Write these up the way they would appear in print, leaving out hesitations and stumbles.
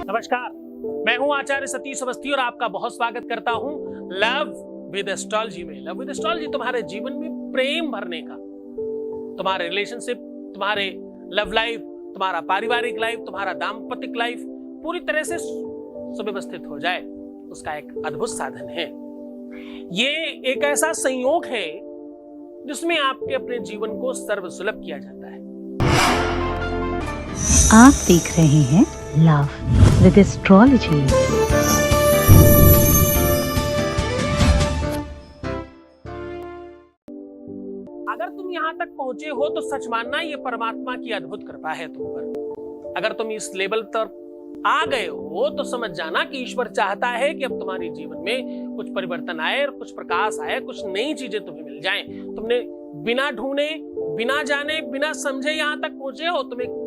नमस्कार, मैं हूं आचार्य सतीश अवस्थी और आपका बहुत स्वागत करता हूं लव विद एस्ट्रोलॉजी में। लव विद एस्ट्रोलॉजी तुम्हारे जीवन में प्रेम भरने का, तुम्हारे रिलेशनशिप, तुम्हारे लव लाइफ, तुम्हारा पारिवारिक लाइफ, तुम्हारा दाम्पत्य लाइफ पूरी तरह से सुव्यवस्थित हो जाए, उसका एक अद्भुत साधन है। ये एक ऐसा संयोग है जिसमें आपके अपने जीवन को सर्वसुलभ किया जाता है। आप देख रहे हैं लव विद एस्ट्रोलॉजी। अगर तुम यहां तक पहुंचे हो तो सच मानना, ये परमात्मा की अद्भुत कृपा है तुम पर। अगर तुम इस लेवल तक आ गए हो तो समझ जाना कि ईश्वर चाहता है कि अब तुम्हारे जीवन में कुछ परिवर्तन आए और कुछ प्रकाश आए, कुछ नई चीजें तुम्हें मिल जाएं। तुमने बिना ढूंढे, बिना जाने, बिना समझे यहां तक पहुंचे हो। तुम्हें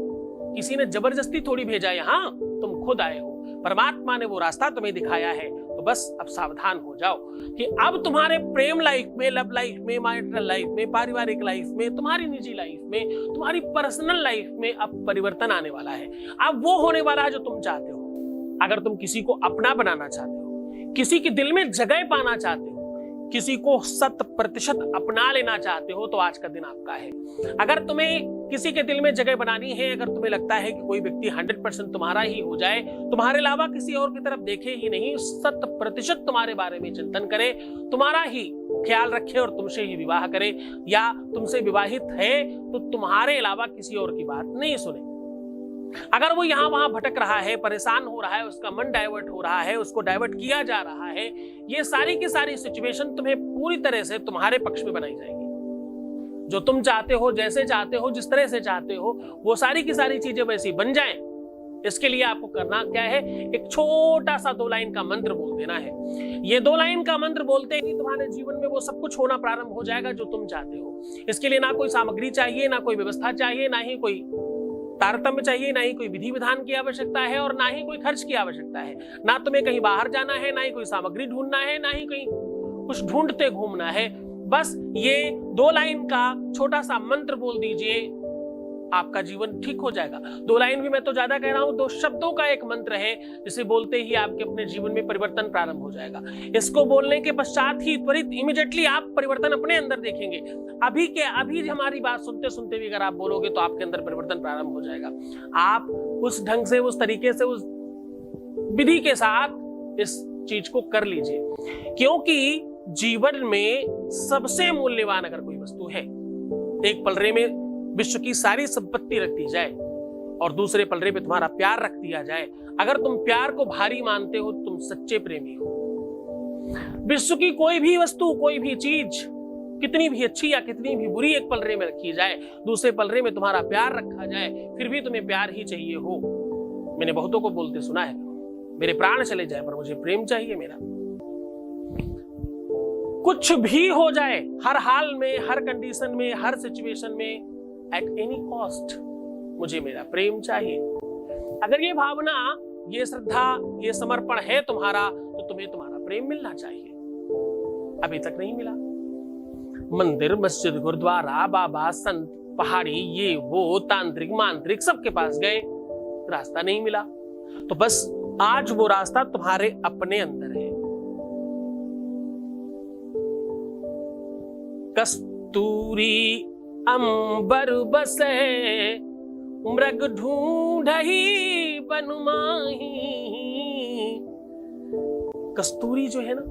किसी ने जबरदस्ती थोड़ी भेजा, यहां तुम खुद आए हो। परमात्मा ने वो रास्ता तुम्हें दिखाया है। तो बस अब सावधान हो जाओ कि अब तुम्हारे प्रेम लाइफ में, लव लाइफ में, मैरिटल लाइफ में, पारिवारिक लाइफ में, तुम्हारी निजी लाइफ में, तुम्हारी पर्सनल लाइफ में अब परिवर्तन आने वाला है। अब वो होने वाला है जो तुम चाहते हो। अगर तुम किसी को अपना बनाना चाहते हो, किसी के दिल में जगह पाना चाहते हो, किसी को 100% अपना लेना चाहते हो, तो आज का दिन आपका है। अगर तुम्हें किसी के दिल में जगह बनानी है, अगर तुम्हें लगता है कि कोई व्यक्ति 100% तुम्हारा ही हो जाए, तुम्हारे अलावा किसी और की तरफ देखे ही नहीं, 100% तुम्हारे बारे में चिंतन करे, तुम्हारा ही ख्याल रखे और तुमसे ही विवाह करे, या तुमसे विवाहित है तो तुम्हारे अलावा किसी और की बात नहीं सुने। अगर वो यहां वहां भटक रहा है, परेशान हो रहा है, उसका मन डाइवर्ट हो रहा है, उसको डाइवर्ट किया जा रहा है, ये सारी की सारी सिचुएशन तुम्हें पूरी तरह से तुम्हारे पक्ष में बनाई जाएगी। जो तुम चाहते हो, जैसे चाहते हो, जिस तरह से चाहते हो, वो सारी की सारी चीजें वैसी बन जाएं। इसके लिए आपको करना क्या है, एक छोटा सा 2 लाइन का मंत्र बोल देना है। ये 2 लाइन का मंत्र बोलते ही तुम्हारे जीवन में वो सब कुछ होना प्रारंभ हो जाएगा जो तुम चाहते हो। इसके लिए ना कोई सामग्री चाहिए, ना कोई व्यवस्था चाहिए, ना ही कोई तारतम्य चाहिए, ना ही कोई विधि विधान की आवश्यकता है, और ना ही कोई खर्च की आवश्यकता है। ना तुम्हें कहीं बाहर जाना है, ना ही कोई सामग्री ढूंढना है, ना ही कहीं कुछ ढूंढते घूमना है। बस ये 2 लाइन का छोटा सा मंत्र बोल दीजिए, आपका जीवन ठीक हो जाएगा। 2 लाइन भी मैं तो ज्यादा कह रहा हूं, 2 शब्दों का एक मंत्र है, जिसे बोलते ही आपके अपने जीवन में परिवर्तन प्रारंभ हो जाएगा। इसको बोलने के पश्चात ही त्वरित इमीडिएटली आप परिवर्तन अपने अंदर देखेंगे। अभी के अभी हमारी बात सुनते सुनते भी अगर आप बोलोगे तो आपके अंदर परिवर्तन प्रारंभ हो जाएगा। आप उस ढंग से, उस तरीके से, उस विधि के साथ इस चीज को कर लीजिए, क्योंकि जीवन में सबसे मूल्यवान अगर कोई वस्तु है, एक पलड़े में विश्व की सारी संपत्ति रख दी जाए और दूसरे पलड़े पे तुम्हारा प्यार रख दिया जाए, अगर तुम प्यार को भारी मानते हो, तुम सच्चे प्रेमी हो। विश्व की कोई भी वस्तु, कोई भी चीज कितनी भी अच्छी या कितनी भी बुरी एक पलड़े में रखी जाए, दूसरे पलड़े में तुम्हारा प्यार रखा जाए, फिर भी तुम्हें प्यार ही चाहिए हो। मैंने बहुतों को बोलते सुना है, मेरे प्राण चले जाए पर मुझे प्रेम चाहिए मेरा। कुछ भी हो जाए, हर हाल में, हर कंडीशन में, हर सिचुएशन में, एट एनी कॉस्ट मुझे मेरा प्रेम चाहिए। अगर ये भावना, ये श्रद्धा, ये समर्पण है तुम्हारा, तो तुम्हें तुम्हारा प्रेम मिलना चाहिए। अभी तक नहीं मिला। मंदिर, मस्जिद, गुरुद्वारा, बाबा, संत, पहाड़ी, ये वो, तांत्रिक, मांत्रिक, सबके पास गए, रास्ता नहीं मिला। तो बस आज वो रास्ता तुम्हारे अपने अंदर है। कस्तूरी अंबर बसे, मृग ढूंढही बन माही। कस्तूरी जो है ना,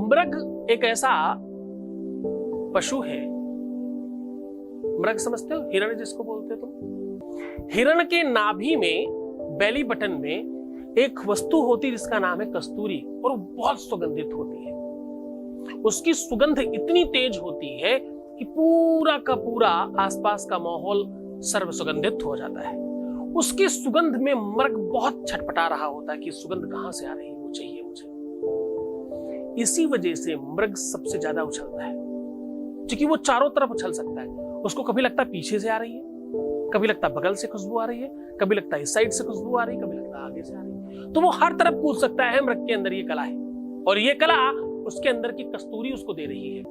मृग एक ऐसा पशु है। मृग समझते हो, हिरण जिसको बोलते हो तुम। हिरण के नाभि में, बेली बटन में एक वस्तु होती है जिसका नाम है कस्तूरी, और वो बहुत सुगंधित होती है। उसकी सुगंध इतनी तेज होती है कि पूरा का पूरा आसपास का माहौल सर्व सुगंधित हो जाता है। उसकी सुगंध में मृग बहुत छटपटा रहा होता है कि सुगंध कहां से आ रही है, वो चाहिए मुझे। इसी वजह से मृग सबसे ज्यादा उछलता है, क्योंकि वो चारों तरफ उछल सकता है। उसको कभी लगता है पीछे से आ रही है, कभी लगता है बगल से खुशबू आ रही है, कभी लगता है इस साइड से खुशबू आ रही है, कभी लगता है आगे से आ रही है। तो वो हर तरफ कूद सकता है। मृग के अंदर ये कला है, और ये कला उसके अंदर की कस्तूरी उसको दे रही है।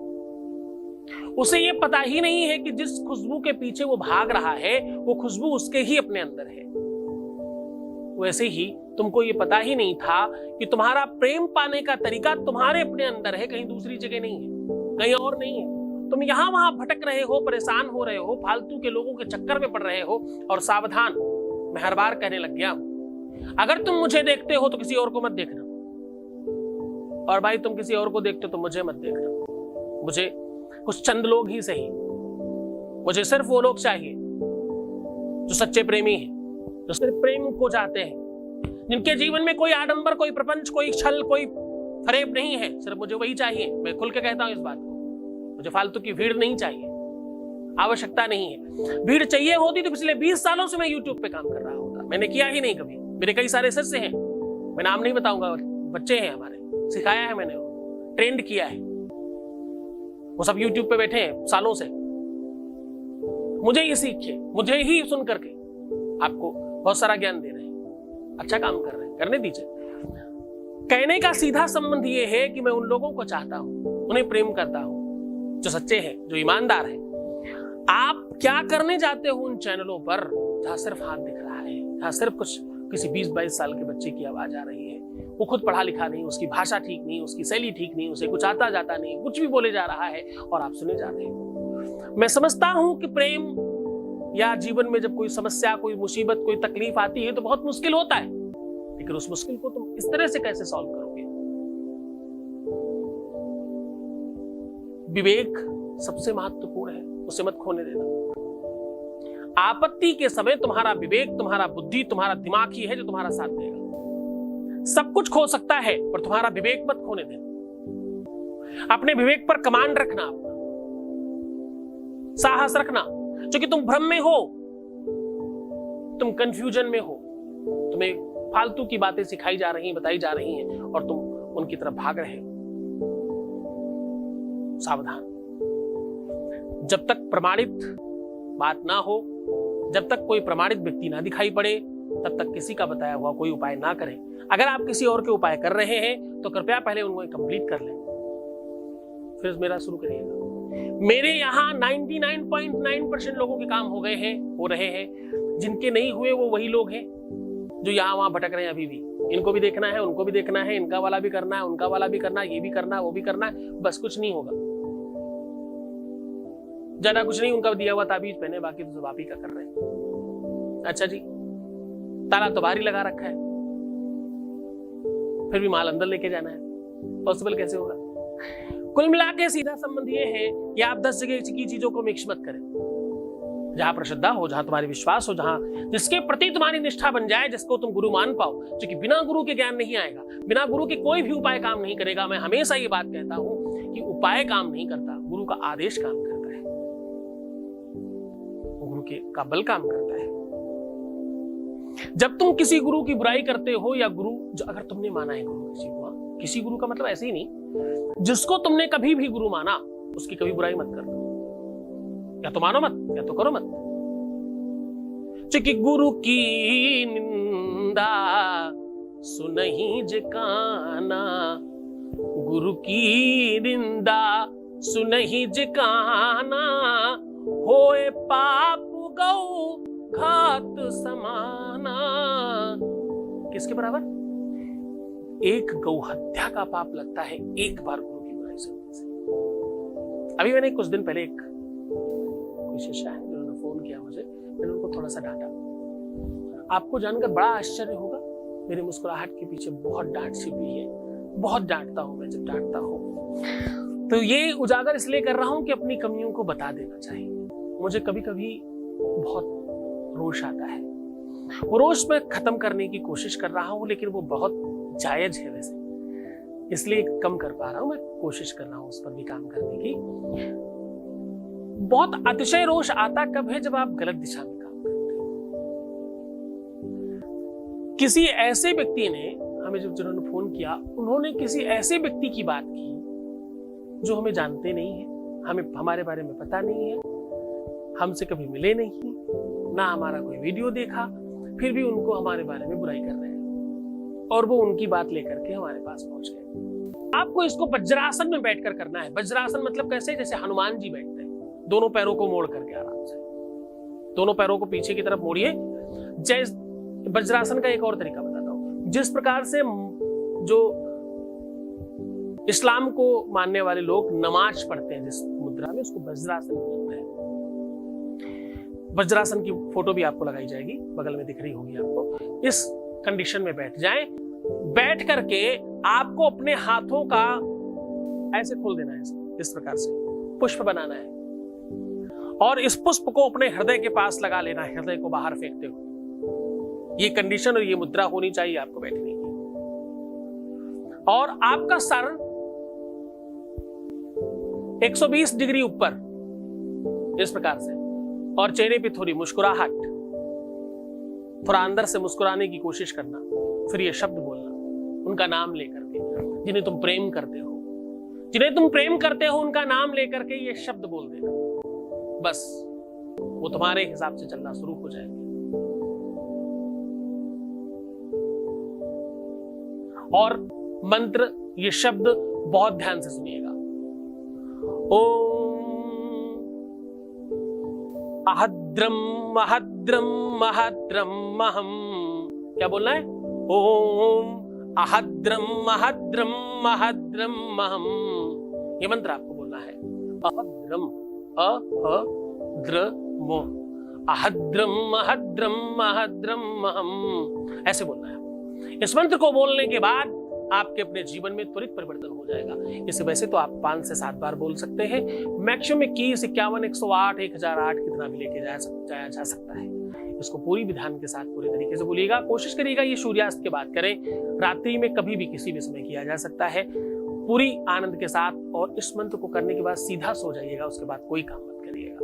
उसे ये पता ही नहीं है कि जिस खुशबू के पीछे वो भाग रहा है, वो खुशबू उसके ही अपने अंदर है। वैसे ही तुमको ये पता ही नहीं था कि तुम्हारा प्रेम पाने का तरीका तुम्हारे अपने अंदर है, कहीं दूसरी जगह नहीं है, कहीं और नहीं है। तुम यहां वहां भटक रहे हो, परेशान हो रहे हो, फालतू के लोगों के चक्कर में पड़ रहे हो। और सावधान, मैं हर बार कहने लग गया हूं, अगर तुम मुझे देखते हो तो किसी और को मत देखना, और भाई तुम किसी और को देखते हो तो मुझे मत देखना। मुझे कुछ चंद लोग ही सही, मुझे सिर्फ वो लोग चाहिए जो सच्चे प्रेमी हैं, जो सिर्फ प्रेम को चाहते हैं, जिनके जीवन में कोई आडंबर, कोई प्रपंच, कोई छल, कोई फरेब नहीं है। सिर्फ मुझे वही चाहिए। मैं खुल के कहता हूं इस बात को। मुझे फालतू की भीड़ नहीं चाहिए, आवश्यकता नहीं है। भीड़ चाहिए होती तो पिछले 20 सालों से मैं YouTube पे काम कर रहा होता। मैंने किया ही नहीं कभी। मेरे कई सारे शिष्य हैं, मैं नाम नहीं बताऊंगा, बच्चे हैं हमारे, सिखाया है मैंने, ट्रेंड किया है, वो सब YouTube पे बैठे हैं सालों से। मुझे ही सीखिए, मुझे ही सुन करके आपको बहुत सारा ज्ञान दे रहे हैं, अच्छा काम कर रहे हैं, करने दीजिए। कहने का सीधा संबंध ये है कि मैं उन लोगों को चाहता हूं, उन्हें प्रेम करता हूं जो सच्चे हैं, जो ईमानदार हैं। आप क्या करने जाते हो उन चैनलों पर जहां सिर्फ हाथ दिख रहा है, जहां सिर्फ कुछ किसी 20-22 साल के बच्चे की आवाज आ रही है, वो खुद पढ़ा लिखा नहीं, उसकी भाषा ठीक नहीं, उसकी शैली ठीक नहीं, उसे कुछ आता जाता नहीं, कुछ भी बोले जा रहा है और आप सुने जा रहे हो। मैं समझता हूं कि प्रेम या जीवन में जब कोई समस्या, कोई मुसीबत, कोई तकलीफ आती है तो बहुत मुश्किल होता है, लेकिन उस मुश्किल को तुम इस तरह से कैसे सॉल्व करोगे? विवेक सबसे महत्वपूर्ण है, उसे मत खोने देना। आपत्ति के समय तुम्हारा विवेक, तुम्हारा बुद्धि, तुम्हारा दिमाग ही है जो तुम्हारा साथ देगा। सब कुछ खो सकता है पर तुम्हारा विवेक मत खोने देना। अपने विवेक पर कमांड रखना, अपना साहस रखना, क्योंकि तुम भ्रम में हो, तुम कंफ्यूजन में हो, तुम्हें फालतू की बातें सिखाई जा रही, बताई जा रही हैं और तुम उनकी तरफ भाग रहे हो। सावधान। जब तक प्रमाणित बात ना हो, जब तक कोई प्रमाणित व्यक्ति ना दिखाई पड़े, तब तक किसी का बताया हुआ कोई उपाय ना करें। अगर आप किसी और के उपाय कर रहे हैं तो कृपया पहले उनको कंप्लीट कर लें, फिर मेरा शुरू करिएगा। मेरे यहाँ 99.9% लोगों के काम हो गए हैं, हो रहे हैं। जिनके नहीं हुए वो वही लोग हैं जो यहाँ वहां भटक रहे हैं अभी भी। इनको भी देखना है, उनको भी देखना है, इनका वाला भी करना है, उनका वाला भी करना है, ये भी करना है, वो भी करना है, बस कुछ नहीं होगा। ज्यादा कुछ नहीं, उनका दिया हुआ ताबीज पहने, बाकी तो सब आप ही का कर रहे हैं। अच्छा जी, ताला तो बाहर ही लगा रखा है, फिर भी माल अंदर लेके जाना है, पॉसिबल कैसे होगा? कुल मिला के सीधा संबंध ये है कि आप 10 जगह की चीजों को मिक्स मत करें। जहां पर श्रद्धा हो, जहां तुम्हारी विश्वास हो, जहां जिसके प्रति तुम्हारी निष्ठा बन जाए, जिसको तुम गुरु मान पाओ, क्योंकि बिना गुरु के ज्ञान नहीं आएगा, बिना गुरु के कोई भी उपाय काम नहीं करेगा। मैं हमेशा ये बात कहता हूं कि उपाय काम नहीं करता, गुरु का आदेश काम करता है, गुरु का बल काम करता है। जब तुम किसी गुरु की बुराई करते हो या गुरु, अगर तुमने माना है गुरु किसी गुरु का मतलब ऐसे ही नहीं, जिसको तुमने कभी भी गुरु माना उसकी कभी बुराई मत करो, या तो मानो मत या तो करो मत। क्योंकि गुरु की निंदा सुनहि जिकाना, गुरु की निंदा सुनहि जिकाना, होए पाप गौ घात समाना। किसके बराबर? एक गौ हत्या का पाप लगता है एक बार गुरु की बुराई सुनने से। अभी मैंने कुछ दिन पहले एक कोई शिष्य है जिन्होंने फोन किया मुझे, मैंने उनको थोड़ा सा डांटा। आपको जानकर बड़ा आश्चर्य होगा, मेरी मुस्कुराहट के पीछे बहुत डांट छिपी है। बहुत डांटता हूं मैं, जब डांटता हूं तो ये उजागर इसलिए कर रहा हूं कि अपनी कमियों को बता देना चाहिए। मुझे कभी कभी बहुत रोष आता है, वो रोष मैं खत्म करने की कोशिश कर रहा हूं, लेकिन वो बहुत जायज है वैसे, इसलिए कम कर पा रहा हूं। मैं कोशिश कर रहा हूं उस पर भी काम करने की। बहुत अतिशय रोष आता कब है? जब आप गलत दिशा में काम करते हो। किसी ऐसे व्यक्ति ने हमें, जिन्होंने फोन किया, उन्होंने किसी ऐसे व्यक्ति की बात की जो हमें जानते नहीं है, हमें हमारे बारे में पता नहीं है, हमसे कभी मिले नहीं, ना हमारा कोई वीडियो देखा, फिर भी उनको हमारे बारे में बुराई कर रहे हैं और वो उनकी बात लेकर के हमारे पास पहुंच गए। आपको इसको वज्रासन में बैठकर करना है। वज्रासन मतलब कैसे? जैसे हनुमान जी बैठते हैं, दोनों पैरों को मोड़ करके आराम से, दोनों पैरों को पीछे की तरफ मोड़िए, जैसे वज्रासन का एक और तरीका बताता हूं। जिस प्रकार से जो इस्लाम को मानने वाले लोग नमाज पढ़ते हैं जिस मुद्रा में, उसको वज्रासन बोलते हैं। वज्रासन की फोटो भी आपको लगाई जाएगी, बगल में दिख रही होगी आपको। इस कंडीशन में बैठ जाएं। बैठ करके आपको अपने हाथों का ऐसे खोल देना है, इस प्रकार से पुष्प बनाना है और इस पुष्प को अपने हृदय के पास लगा लेना है, हृदय को बाहर फेंकते हुए। ये कंडीशन और ये मुद्रा होनी चाहिए आपको बैठने की। और आपका सर 120 डिग्री ऊपर, इस प्रकार से, और चेहरे पे थोड़ी मुस्कुराहट, थोड़ा अंदर से मुस्कुराने की कोशिश करना। फिर ये शब्द बोलना उनका नाम लेकर के, जिन्हें तुम प्रेम करते हो, जिन्हें तुम प्रेम करते हो, उनका नाम लेकर के ये शब्द बोल देना। बस वो तुम्हारे हिसाब से चलना शुरू हो जाएगा। और मंत्र, ये शब्द बहुत ध्यान से सुनिएगा। ओम अहद्रम महद्रम महद्रम महम। क्या बोलना है? ओम अहद्रम महद्रम महद्रम महम। ये मंत्र आपको बोलना है। अहद्रम, अहद्रम, अहद्रम महद्रम महद्रम महम, ऐसे बोलना है। इस मंत्र को बोलने के बाद आपके अपने जीवन में त्वरित परिवर्तन हो जाएगा। इसे वैसे तो आप 5 से 7 बार बोल सकते हैं। मैक्सिमम 21, 51, 108, 1008 कितना भी लेके जाया जा सकता है। इसको पूरी विधान के साथ पूरे तरीके से बोलिएगा। कोशिश करिएगा ये सूर्यास्त के बाद करें, रात्रि में कभी भी किसी भी समय किया जा सकता है, पूरी आनंद के साथ। और इस मंत्र को करने के बाद सीधा सो जाइएगा, उसके बाद कोई काम मत करिएगा,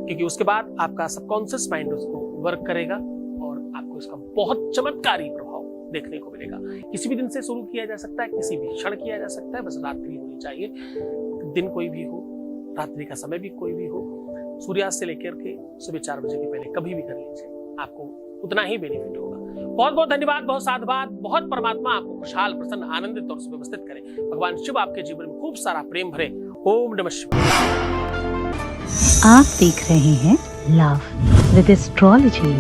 क्योंकि उसके बाद आपका सबकॉन्शियस माइंड उसको वर्क करेगा और आपको इसका बहुत चमत्कारी प्रभाव देखने को मिलेगा। किसी भी दिन से शुरू किया जा सकता है, किसी भी क्षण किया जा सकता है, बस रात्रि होनी चाहिए। दिन कोई भी हो, रात्रि का समय भी कोई भी हो, सूर्यास्त से लेकर के सुबह 4 बजे के पहले कभी भी कर लीजिए, आपको उतना ही बेनिफिट होगा। बहुत बहुत धन्यवाद, बहुत साधुवाद। बहुत परमात्मा आपको खुशहाल, प्रसन्न, आनंदित और सुव्यवस्थित करे। भगवान शिव आपके जीवन में खूब सारा प्रेम भरे। ओम नमः शिवाय। आप देख रहे हैं लव विद एस्ट्रोलॉजी।